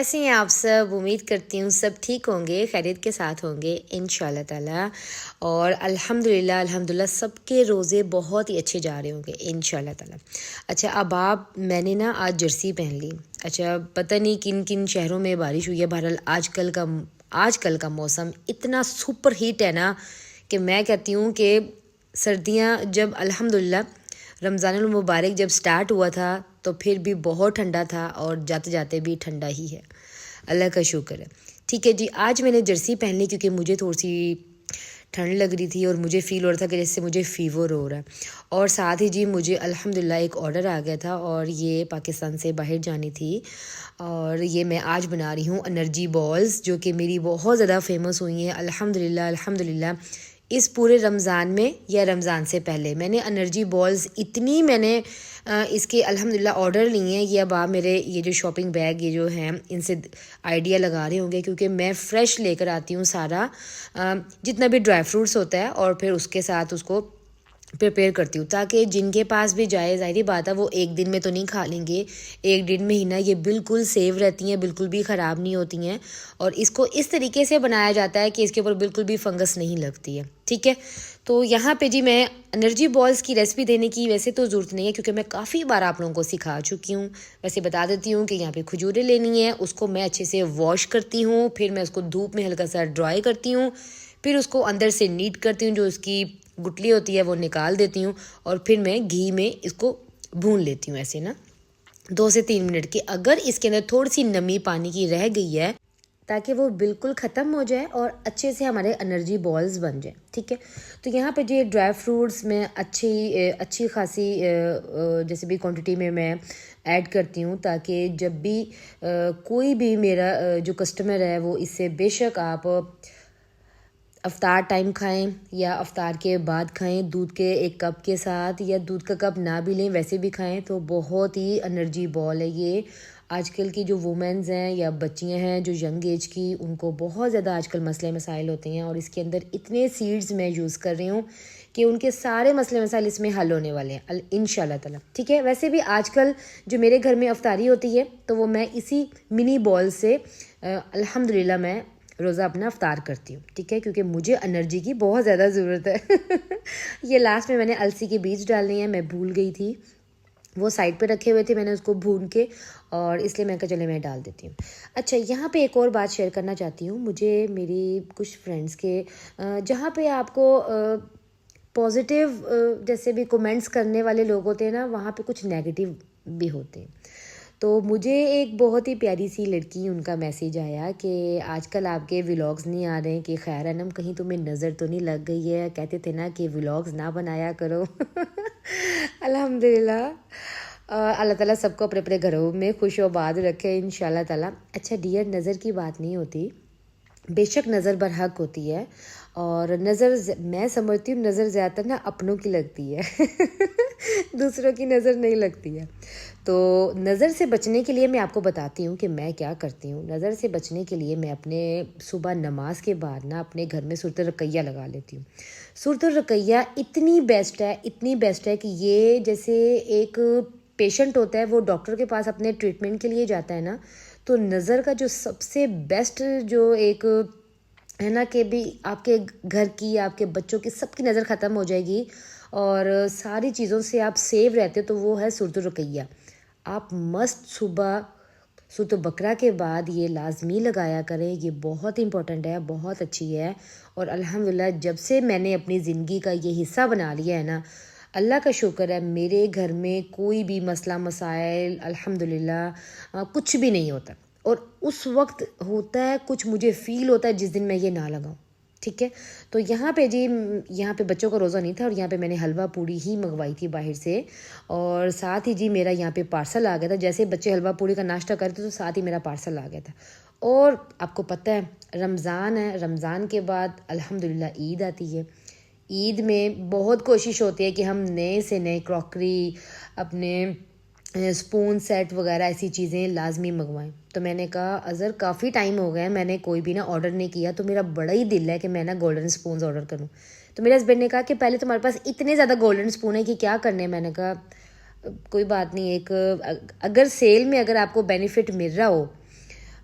कैसे हैं आप सब। उम्मीद करती हूँ सब ठीक होंगे, खैरियत के साथ होंगे इंशाल्लाह ताला। और अल्हम्दुलिल्लाह सबके रोज़े बहुत ही अच्छे जा रहे होंगे इंशाल्लाह ताला। अच्छा, अब मैंने ना आज जर्सी पहन ली। अच्छा, पता नहीं किन किन शहरों में बारिश हुई है। बहरहाल आजकल का मौसम इतना सुपर हीट है ना कि मैं कहती हूँ कि सर्दियाँ जब अल्हम्दुलिल्लाह रमज़ानुल मुबारक जब स्टार्ट हुआ था तो फिर भी बहुत ठंडा था और जाते जाते भी ठंडा ही है। अल्लाह का शुक्र है। ठीक है जी, आज मैंने जर्सी पहन ली क्योंकि मुझे थोड़ी सी ठंड लग रही थी और मुझे फ़ील हो रहा था कि जैसे मुझे फ़ीवर हो रहा है। और साथ ही जी मुझे अल्हम्दुलिल्लाह एक ऑर्डर आ गया था और ये पाकिस्तान से बाहर जानी थी। और ये मैं आज बना रही हूँ एनर्जी बॉल्स, जो कि मेरी बहुत ज़्यादा फेमस हुई हैं अल्हम्दुलिल्लाह। इस पूरे रमज़ान में या रमज़ान से पहले मैंने एनर्जी बॉल्स इतनी इसके अल्हम्दुलिल्लाह ऑर्डर लिए हैं कि अब आप मेरे ये जो शॉपिंग बैग ये जो हैं इनसे आइडिया लगा रहे होंगे, क्योंकि मैं फ़्रेश लेकर आती हूँ सारा जितना भी ड्राई फ्रूट्स होता है और फिर उसके साथ उसको प्रिपेयर करती हूँ ताकि जिनके पास भी जाए, ज़ाहिर बात है वो एक दिन में तो नहीं खा लेंगे। एक डेढ़ महीना ये बिल्कुल सेव रहती हैं, बिल्कुल भी ख़राब नहीं होती हैं। और इसको इस तरीके से बनाया जाता है कि इसके ऊपर बिल्कुल भी फंगस नहीं लगती है। ठीक है, तो यहाँ पे जी मैं एनर्जी बॉल्स की रेसिपी देने की वैसे तो ज़रूरत नहीं है क्योंकि मैं काफ़ी बार आप लोगों को सिखा चुकी हूँ। वैसे बता देती हूँ कि यहाँ पे खजूरें लेनी है, उसको मैं अच्छे से वॉश करती हूँ, फिर मैं उसको धूप में हल्का सा ड्राई करती हूँ, फिर उसको अंदर से नीट करती हूँ, जो उसकी गुठली होती है वो निकाल देती हूँ और फिर मैं घी में इसको भून लेती हूँ ऐसे ना 2 से 3 मिनट की। अगर इसके अंदर थोड़ी सी नमी पानी की रह गई है ताकि वो बिल्कुल ख़त्म हो जाए और अच्छे से हमारे एनर्जी बॉल्स बन जाए। ठीक है, तो यहाँ पे जो ड्राई फ्रूट्स में अच्छी खासी जैसे भी क्वांटिटी में मैं ऐड करती हूँ ताकि जब भी कोई भी मेरा जो कस्टमर है वो इससे बेशक आप अफ्तार टाइम खाएं या अफ्तार के बाद खाएं दूध के 1 कप के साथ, या दूध का कप ना भी लें वैसे भी खाएं तो बहुत ही एनर्जी बॉल है ये। आजकल की जो वुमेन्स हैं या बच्चियां हैं जो यंग एज की, उनको बहुत ज़्यादा आजकल मसले मसाइल होते हैं और इसके अंदर इतने सीड्स मैं यूज़ कर रही हूँ कि उनके सारे मसले मसाइल इसमें हल होने वाले हैं इंशाल्लाह ताला। ठीक है, वैसे भी आजकल जो मेरे घर में अफ्तारी होती है तो वो मैं इसी मिनी बॉल से अल्हम्दुलिल्लाह मैं रोज़ा अपना अफ्तार करती हूँ। ठीक है, क्योंकि मुझे एनर्जी की बहुत ज़्यादा ज़रूरत है। ये लास्ट में मैंने अलसी के बीज डालने हैं, मैं भूल गई थी, वो साइड पे रखे हुए थे मैंने उसको भून के, और इसलिए मैं कहा चले मैं डाल देती हूँ। अच्छा, यहाँ पे एक और बात शेयर करना चाहती हूँ। मुझे मेरी कुछ फ्रेंड्स के जहाँ पे आपको पॉजिटिव जैसे भी कमेंट्स करने वाले लोग होते हैं ना, वहाँ पे कुछ नेगेटिव भी होते हैं। तो मुझे एक बहुत ही प्यारी सी लड़की उनका मैसेज आया कि आजकल आपके व्लॉग्स नहीं आ रहे हैं, कि खैर अनम कहीं तुम्हें नज़र तो नहीं लग गई है, कहते थे ना कि व्लॉग्स ना बनाया करो। अल्हम्दुलिल्लाह, अल्लाह ताला सबको अपने अपने घरों में खुश आबाद रखे इंशाल्लाह ताला। अच्छा डियर, नज़र की बात नहीं होती, बेशक नज़र बरहक होती है और मैं समझती हूँ नज़र ज़्यादातर ना अपनों की लगती है। दूसरों की नज़र नहीं लगती है। तो नज़र से बचने के लिए मैं आपको बताती हूँ कि मैं क्या करती हूँ। नज़र से बचने के लिए मैं अपने सुबह नमाज के बाद ना अपने घर में सूरत रकैया लगा लेती हूँ। सूरत रकैया इतनी बेस्ट है कि ये जैसे एक पेशेंट होता है वो डॉक्टर के पास अपने ट्रीटमेंट के लिए जाता है ना, तो नज़र का जो सबसे बेस्ट जो एक है ना कि भी आपके घर की, आपके बच्चों की, सबकी नज़र ख़त्म हो जाएगी और सारी चीज़ों से आप सेव रहते हो, तो वो है सूरत रुकैया। आप मस्त सुबह सूरत बकरा के बाद ये लाजमी लगाया करें, ये बहुत इंपॉर्टेंट है, बहुत अच्छी है। और अल्हम्दुलिल्लाह जब से मैंने अपनी ज़िंदगी का ये हिस्सा बना लिया है ना, अल्लाह का शुक्र है, मेरे घर में कोई भी मसला मसाइल अल्हम्दुलिल्लाह कुछ भी नहीं होता। और उस वक्त होता है कुछ, मुझे फ़ील होता है जिस दिन मैं ये ना लगाऊं। ठीक है, तो यहाँ पे जी यहाँ पे बच्चों का रोज़ा नहीं था और यहाँ पे मैंने हलवा पूड़ी ही मंगवाई थी बाहर से, और साथ ही जी मेरा यहाँ पे पार्सल आ गया था। जैसे बच्चे हलवा पूड़ी का नाश्ता करते तो साथ ही मेरा पार्सल आ गया था। और आपको पता है रमज़ान है, रमज़ान के बाद अल्हम्दुलिल्लाह ईद आती है। ईद में बहुत कोशिश होती है कि हम नए से नए क्रॉकरी, अपने स्पून सेट वगैरह ऐसी चीज़ें लाजमी मंगवाएं। तो मैंने कहा अज़र काफ़ी टाइम हो गया है मैंने कोई भी ना ऑर्डर नहीं किया, तो मेरा बड़ा ही दिल है कि मैं ना गोल्डन स्पून ऑर्डर करूं। तो मेरे हस्बैंड ने कहा कि पहले तुम्हारे पास इतने ज़्यादा गोल्डन स्पून है कि क्या करने। मैंने कहा कोई बात नहीं, एक अगर सेल में अगर आपको बेनिफिट मिल रहा हो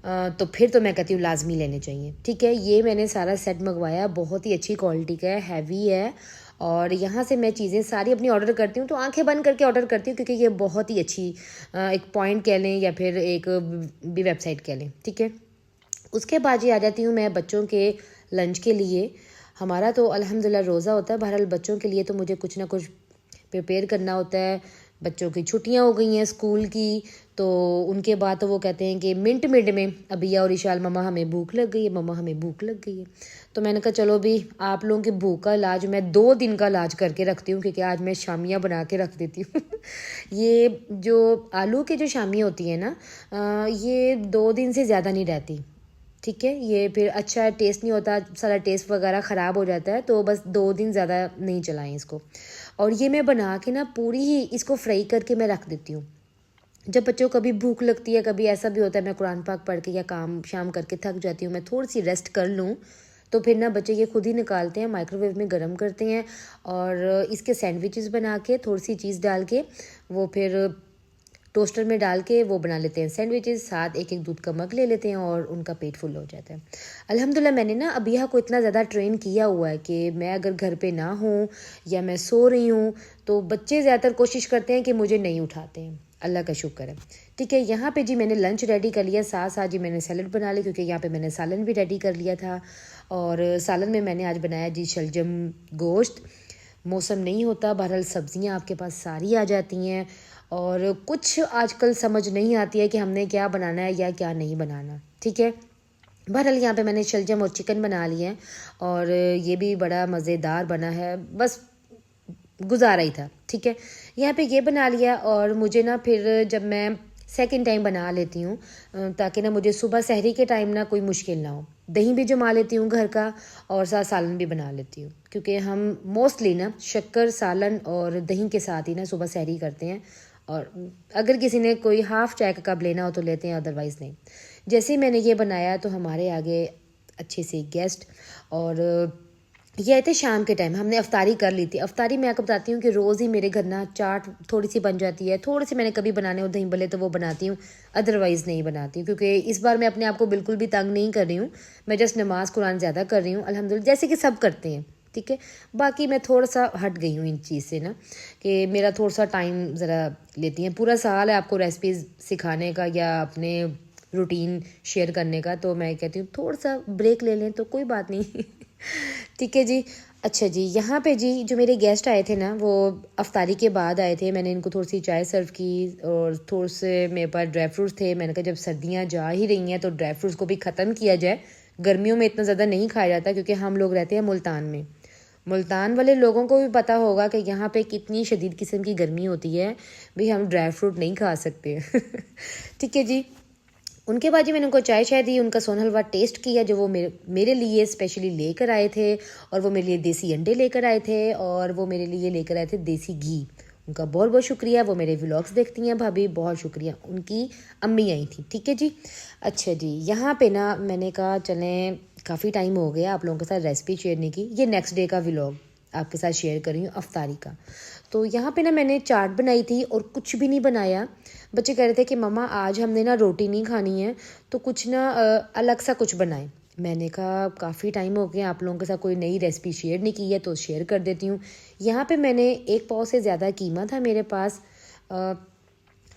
तो फिर तो मैं कहती हूँ लाजमी लेने चाहिए। ठीक है, ये मैंने सारा सेट मंगवाया, बहुत ही अच्छी क्वालिटी का है, हैवी है। और यहाँ से मैं चीज़ें सारी अपनी ऑर्डर करती हूँ, तो आंखें बंद करके ऑर्डर करती हूँ, क्योंकि ये बहुत ही अच्छी एक पॉइंट कह लें या फिर एक भी वेबसाइट कह लें। ठीक है, उसके बाद ही आ जाती हूँ मैं बच्चों के लंच के लिए। हमारा तो अल्हम्दुलिल्लाह रोज़ा होता है, बहरहाल बच्चों के लिए तो मुझे कुछ ना कुछ प्रिपेयर करना होता है। बच्चों की छुट्टियां हो गई हैं स्कूल की, तो उनके बाद तो वो कहते हैं कि मिनट में अबिया और इशाल, मम्मा हमें भूख लग गई है, मम्मा हमें भूख लग गई है। तो मैंने कहा चलो भी आप लोगों की भूख का इलाज मैं 2 दिन का इलाज करके रखती हूँ, क्योंकि आज मैं शामियाँ बना के रख देती हूँ। ये जो आलू के जो शामियाँ होती हैं ना, ये 2 दिन से ज़्यादा नहीं रहती। ठीक है, ये फिर अच्छा टेस्ट नहीं होता, सारा टेस्ट वगैरह ख़राब हो जाता है, तो बस 2 दिन ज़्यादा नहीं चलाएं इसको। और ये मैं बना के ना पूरी ही इसको फ्राई करके मैं रख देती हूँ। जब बच्चों को कभी भूख लगती है, कभी ऐसा भी होता है मैं कुरान पाक पढ़ के या काम शाम करके थक जाती हूँ, मैं थोड़ी सी रेस्ट कर लूँ, तो फिर ना बच्चे ये खुद ही निकालते हैं, माइक्रोवेव में गर्म करते हैं और इसके सैंडविचेस बना के थोड़ी सी चीज़ डाल के वो फिर टोस्टर में डाल के वो बना लेते हैं सैंडविचेस, साथ एक एक दूध का मग ले लेते हैं और उनका पेट फुल हो जाता है। अल्हम्दुलिल्लाह मैंने ना अबिया को इतना ज़्यादा ट्रेन किया हुआ है कि मैं अगर घर पे ना हूँ या मैं सो रही हूँ तो बच्चे ज़्यादातर कोशिश करते हैं कि मुझे नहीं उठाते हैं। अल्लाह का शुक्र है। ठीक है, यहाँ पे जी मैंने लंच रेडी कर लिया, साथ साथ जी मैंने सैलड बना ली, क्योंकि यहाँ पे मैंने सालन भी रेडी कर लिया था। और सालन में मैंने आज बनाया जी शलजम गोश्त। मौसम नहीं होता, बहरहाल सब्जियां आपके पास सारी आ जाती हैं और कुछ आजकल समझ नहीं आती है कि हमने क्या बनाना है या क्या नहीं बनाना। ठीक है, बहरहाल यहाँ पे मैंने शलजम और चिकन बना लिया है और ये भी बड़ा मज़ेदार बना है, बस गुजारा ही था। ठीक है, यहाँ पे ये बना लिया और मुझे ना फिर जब मैं सेकंड टाइम बना लेती हूँ ताकि ना मुझे सुबह सहरी के टाइम ना कोई मुश्किल ना हो, दही भी जमा लेती हूँ घर का और साथ सालन भी बना लेती हूँ, क्योंकि हम मोस्टली ना शक्कर सालन और दही के साथ ही ना सुबह सहरी करते हैं। और अगर किसी ने कोई हाफ़ चाय का कप लेना हो तो लेते हैं, अदरवाइज़ नहीं। जैसे ही मैंने ये बनाया तो हमारे आगे अच्छे से गेस्ट और ये आए थे शाम के टाइम, हमने अफ्तारी कर ली थी। अफ्तारी मैं आपको बताती हूँ कि रोज़ ही मेरे घर ना चाट थोड़ी सी बन जाती है, थोड़ी सी मैंने कभी बनाने हो दही भल्ले तो वो बनाती हूँ, अदरवाइज़ नहीं बनाती हूँ, क्योंकि इस बार मैं अपने आप को बिल्कुल भी तंग नहीं कर रही हूँ। मैं जस्ट नमाज़ कुरान ज़्यादा कर रही हूँ अल्हम्दुलिल्लाह, जैसे कि सब करते हैं। ठीक है, बाकी मैं थोड़ा सा हट गई हूँ इन चीज़ से ना, कि मेरा थोड़ा सा टाइम ज़रा लेती हैं। पूरा साल है आपको रेसिपीज़ सिखाने का या अपने रूटीन शेयर करने का, तो मैं कहती हूँ थोड़ा सा ब्रेक ले लें तो कोई बात नहीं। ठीक है जी। अच्छा जी, यहाँ पे जी जो मेरे गेस्ट आए थे ना वो अफ्तारी के बाद आए थे, मैंने इनको थोड़ी सी चाय सर्व की और थोड़े से मेरे पास ड्राई फ्रूट्स थे। मैंने कहा जब सर्दियाँ जा ही रही हैं तो ड्राई फ्रूट्स को भी ख़त्म किया जाए, गर्मियों में इतना ज़्यादा नहीं खाया जाता, क्योंकि हम लोग रहते हैं मुल्तान में। मुल्तान वाले लोगों को भी पता होगा कि यहाँ पे कितनी शदीद किस्म की गर्मी होती है, भी हम ड्राई फ्रूट नहीं खा सकते। ठीक है जी, उनके बाद जी मैंने उनको चाय शाय दी, उनका सोन हलवा टेस्ट किया जो वो मेरे लिए स्पेशली लेकर आए थे, और वो मेरे लिए देसी अंडे लेकर आए थे और वो मेरे लिए लेकर आए थे देसी घी। उनका बहुत बहुत शुक्रिया, वो मेरे व्लॉग्स देखती हैं भाभी, बहुत शुक्रिया। उनकी अम्मी आई थी। ठीक है जी। अच्छा जी, यहाँ पे ना मैंने कहा चलें काफ़ी टाइम हो गया आप लोगों के साथ रेसिपी शेयर नहीं की, ये नेक्स्ट डे का व्लॉग आपके साथ शेयर कर रही हूँ अफ्तारी का। तो यहाँ पे ना मैंने चाट बनाई थी और कुछ भी नहीं बनाया। बच्चे कह रहे थे कि मम्मा आज हमने ना रोटी नहीं खानी है, तो कुछ ना अलग सा कुछ बनाएं। मैंने कहा काफ़ी टाइम हो गया आप लोगों के साथ कोई नई रेसिपी शेयर नहीं की है, तो शेयर कर देती हूँ। यहाँ पे मैंने 1 पाव से ज़्यादा कीमा था मेरे पास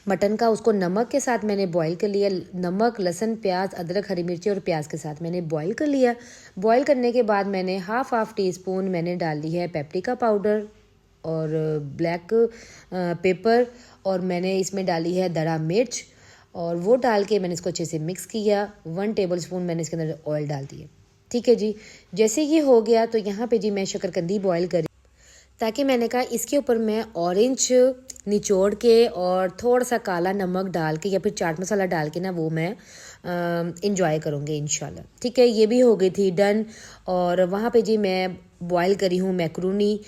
मटन का, उसको नमक के साथ मैंने बॉईल कर लिया। नमक, लहसुन, प्याज, अदरक, हरी मिर्ची और प्याज के साथ मैंने बॉईल कर लिया। बॉईल करने के बाद मैंने हाफ टी स्पून मैंने डाल दी है पेपरिका पाउडर और ब्लैक पेपर, और मैंने इसमें डाली है दड़ा मिर्च, और वो डाल के मैंने इसको अच्छे से मिक्स किया। 1 टेबल स्पून मैंने इसके अंदर ऑयल डाल दिया। ठीक है जी, जैसे ये हो गया तो यहाँ पे जी मैं शकरकंदी बॉईल करी, ताकि मैंने कहा इसके ऊपर मैं ऑरेंज निचोड़ के और थोड़ा सा काला नमक डाल के या फिर चाट मसाला डाल के ना वो मैं इंजॉय करूँगी इंशाल्लाह। ठीक है, ये भी हो गई थी डन। और वहाँ पे जी मैं बॉईल करी हूँ मैक्रोनी,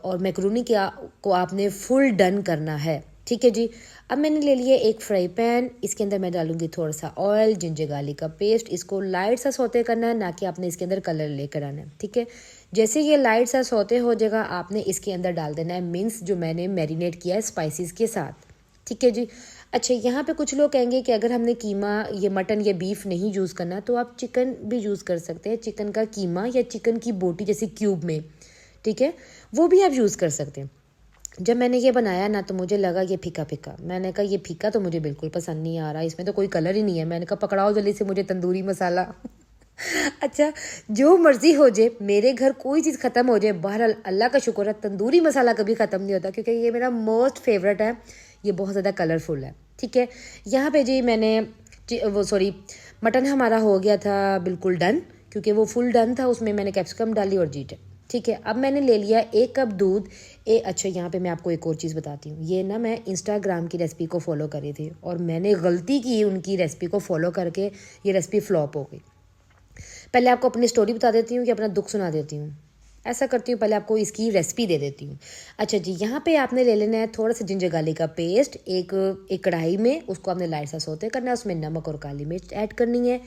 और मैक्रोनी को आपने फुल डन करना है। ठीक है जी, अब मैंने ले लिया एक फ्राई पैन, इसके अंदर मैं डालूंगी थोड़ा सा ऑयल, जिंजर गार्लिक का पेस्ट, इसको लाइट सा सौते करना है, ना कि आपने इसके अंदर कलर लेकर आना है। ठीक है, जैसे ये लाइट सा सौते हो जाएगा आपने इसके अंदर डाल देना है मिंस जो मैंने मैरिनेट किया है स्पाइसेस के साथ। ठीक है जी, अच्छा, यहाँ पे कुछ लोग कहेंगे कि अगर हमने कीमा, ये मटन या बीफ नहीं यूज़ करना तो आप चिकन भी यूज़ कर सकते हैं, चिकन का कीमा या चिकन की बोटी जैसे क्यूब में, ठीक है, वो भी आप यूज़ कर सकते हैं। जब मैंने ये बनाया ना तो मुझे लगा ये फीका फीका, मैंने कहा ये फीका तो मुझे बिल्कुल पसंद नहीं आ रहा, इसमें तो कोई कलर ही नहीं है। मैंने कहा पकड़ाओ जल्दी से मुझे तंदूरी मसाला। अच्छा, जो मर्जी हो जाए, मेरे घर कोई चीज़ ख़त्म हो जाए, बहरहाल अल्लाह का शुक्र है तंदूरी मसाला कभी ख़त्म नहीं होता, क्योंकि ये मेरा मोस्ट फेवरेट है। ये बहुत ज़्यादा कलरफुल है, ठीक है। यहाँ पे जी मैंने मटन हमारा हो गया था बिल्कुल डन, क्योंकि वो फुल डन था, उसमें मैंने कैप्सिकम डाली और जीट, ठीक है। अब मैंने ले लिया 1 कप दूध। अच्छा, यहाँ पे मैं आपको एक और चीज़ बताती हूँ। ये ना मैं इंस्टाग्राम की रेसिपी को फॉलो करी थी और मैंने गलती की उनकी रेसिपी को फॉलो करके, ये रेसिपी फ्लॉप हो गई। पहले आपको अपनी स्टोरी बता देती हूँ कि अपना दुख सुना देती हूँ। ऐसा करती हूँ, पहले आपको इसकी रेसिपी दे देती हूँ। अच्छा जी, यहाँ पे आपने ले लेना है थोड़ा सा जिंजर गार्लिक का पेस्ट। एक कढ़ाई में उसको आपने लाइट सा सौते करना है, उसमें नमक और काली मिर्च ऐड करनी है।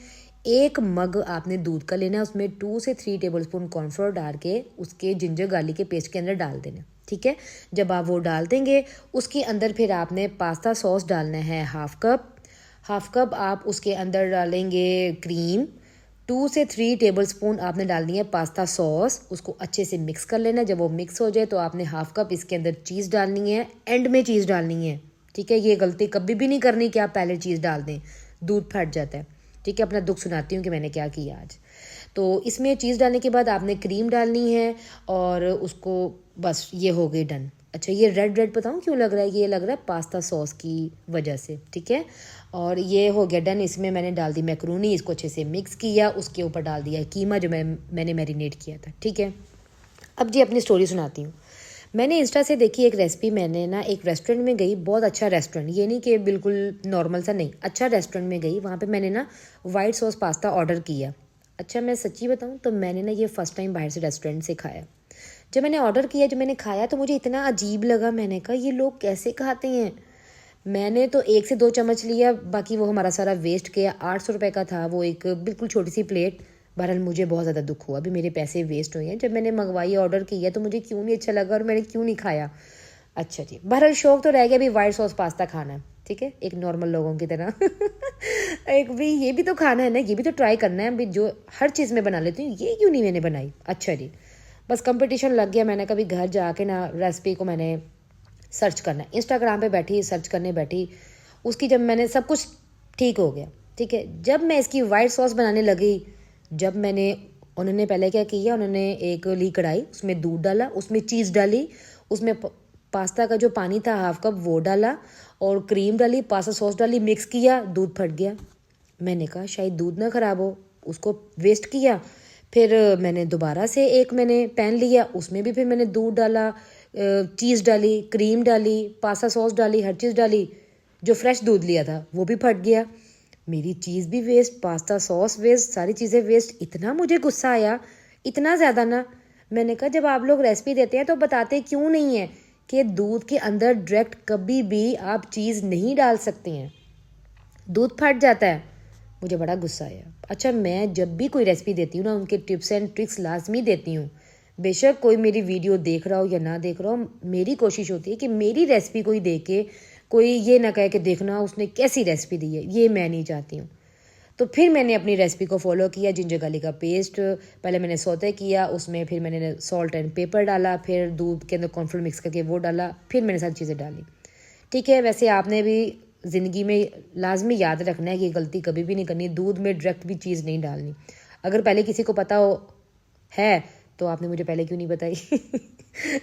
1 मग आपने दूध का लेना है, उसमें 2 से 3 टेबलस्पून कॉर्नफ्लोर डाल के उसके जिंजर गार्लिक के पेस्ट के अंदर डाल देना, ठीक है। जब आप वो डाल देंगे उसके अंदर फिर आपने पास्ता सॉस डालना है हाफ कप आप उसके अंदर डालेंगे क्रीम। 2 से 3 टेबलस्पून आपने डालनी है पास्ता सॉस, उसको अच्छे से मिक्स कर लेना है। जब वो मिक्स हो जाए तो आपने हाफ कप इसके अंदर चीज़ डालनी है, एंड में चीज़ डालनी है, ठीक है। ये गलती कभी भी नहीं करनी कि आप पहले चीज़ डाल दें, दूध फट जाता है, ठीक है। अपना दुख सुनाती हूँ कि मैंने क्या किया आज। तो इसमें चीज़ डालने के बाद आपने क्रीम डालनी है और उसको, बस ये हो गई डन। अच्छा, ये रेड रेड बताऊँ क्यों लग रहा है, ये लग रहा है पास्ता सॉस की वजह से, ठीक है। और ये हो गया डन। इसमें मैंने डाल दी मैक्रोनी, इसको अच्छे से मिक्स किया, उसके ऊपर डाल दिया कीमा जो मैंने मैरिनेट किया था, ठीक है। अब जी अपनी स्टोरी सुनाती हूँ। मैंने इंस्टा से देखी एक रेसिपी। मैंने ना एक रेस्टोरेंट में गई, बहुत अच्छा रेस्टोरेंट, ये नहीं कि बिल्कुल नॉर्मल सा, नहीं, अच्छा रेस्टोरेंट में गई। वहाँ पे मैंने ना वाइट सॉस पास्ता ऑर्डर किया। अच्छा, मैं सच्ची बताऊँ तो मैंने ना ये फ़र्स्ट टाइम बाहर से रेस्टोरेंट से खाया। जब मैंने ऑर्डर किया, जब मैंने खाया तो मुझे इतना अजीब लगा। मैंने कहा ये लोग कैसे खाते हैं। मैंने तो 1 से 2 चम्मच लिया, बाकी वो हमारा सारा वेस्ट किया। 800 रुपये का था वो एक बिल्कुल छोटी सी प्लेट। बहरहाल मुझे बहुत ज़्यादा दुख हुआ, अभी मेरे पैसे वेस्ट हुए हैं। जब मैंने मंगवाई, ऑर्डर किया तो मुझे क्यों नहीं अच्छा लगा और मैंने क्यों नहीं खाया। अच्छा जी, बहरहाल शौक तो रह गया अभी वाइट सॉस पास्ता खाना है, ठीक है, एक नॉर्मल लोगों की तरह। एक भी ये भी तो खाना है ना, ये भी तो ट्राई करना है। अभी जो हर चीज़ में बना लेती हूँ, ये क्यों नहीं मैंने बनाई। अच्छा जी, बस कंपटीशन लग गया। मैंने कभी घर जाके ना रेसिपी को मैंने सर्च करना है, इंस्टाग्राम पे बैठी सर्च करने बैठी उसकी। जब मैंने सब कुछ ठीक हो गया, ठीक है, जब मैं इसकी वाइट सॉस बनाने लगी, जब मैंने, उन्होंने पहले क्या किया, उन्होंने एक ली कढ़ाई, उसमें दूध डाला, उसमें चीज़ डाली, उसमें पास्ता का जो पानी था हाफ कप वो डाला और क्रीम डाली, पास्ता सॉस डाली, मिक्स किया, दूध फट गया। मैंने कहा शायद दूध ना ख़राब हो, उसको वेस्ट किया। फिर मैंने दोबारा से मैंने पैन लिया, उसमें भी फिर मैंने दूध डाला, चीज़ डाली, क्रीम डाली, पास्ता सॉस डाली, हर चीज़ डाली। जो फ्रेश दूध लिया था वो भी फट गया, मेरी चीज़ भी वेस्ट, पास्ता सॉस वेस्ट, सारी चीज़ें वेस्ट। इतना मुझे गुस्सा आया, इतना ज़्यादा ना। मैंने कहा जब आप लोग रेसिपी देते हैं तो बताते क्यों नहीं है कि दूध के अंदर डायरेक्ट कभी भी आप चीज़ नहीं डाल सकते हैं, दूध फट जाता है। मुझे बड़ा गुस्सा आया। अच्छा, मैं जब भी कोई रेसिपी देती हूँ ना, उनके टिप्स एंड ट्रिक्स लाजमी देती हूँ। बेशक कोई मेरी वीडियो देख रहा हो या ना देख रहा हो, मेरी कोशिश होती है कि मेरी रेसिपी कोई देख के कोई ये ना कहे कि देखना उसने कैसी रेसिपी दी है, ये मैं नहीं चाहती हूँ। तो फिर मैंने अपनी रेसिपी को फॉलो किया। जिंजर गार्लिक का पेस्ट पहले मैंने सौते किया, उसमें फिर मैंने सॉल्ट एंड पेपर डाला, फिर दूध के अंदर कॉर्नफ्लोर मिक्स करके वो डाला, फिर मैंने सारी चीज़ें डाली, ठीक है। वैसे आपने भी ज़िंदगी में लाजमी याद रखना है कि गलती कभी भी नहीं करनी, दूध में डायरेक्ट भी चीज़ नहीं डालनी। अगर पहले किसी को पता हो है तो आपने मुझे पहले क्यों नहीं बताई।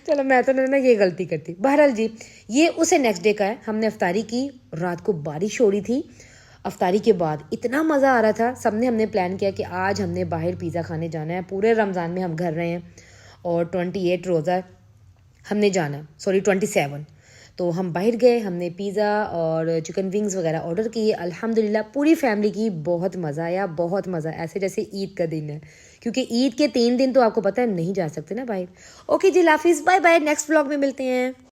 चलो, मैं तो ना ये गलती करती। बहरहाल जी, ये उसे नेक्स्ट डे का है। हमने अफ्तारी की, रात को बारिश हो रही थी। अफ्तारी के बाद इतना मज़ा आ रहा था, सबने हमने प्लान किया कि आज हमने बाहर पिज़्ज़ा खाने जाना है। पूरे रमज़ान में हम घर रहे हैं और 28 रोज़ा हमने जाना, 27। तो हम बाहर गए, हमने पिज़्ज़ा और चिकन विंग्स वगैरह ऑर्डर किए। अल्हम्दुलिल्लाह पूरी फैमिली की, बहुत मज़ा आया, बहुत मज़ा, ऐसे जैसे ईद का दिन है, क्योंकि ईद के 3 दिन तो आपको पता है नहीं जा सकते ना बाहर। ओके जी, हाफिज़, बाय बाय, नेक्स्ट व्लॉग में मिलते हैं।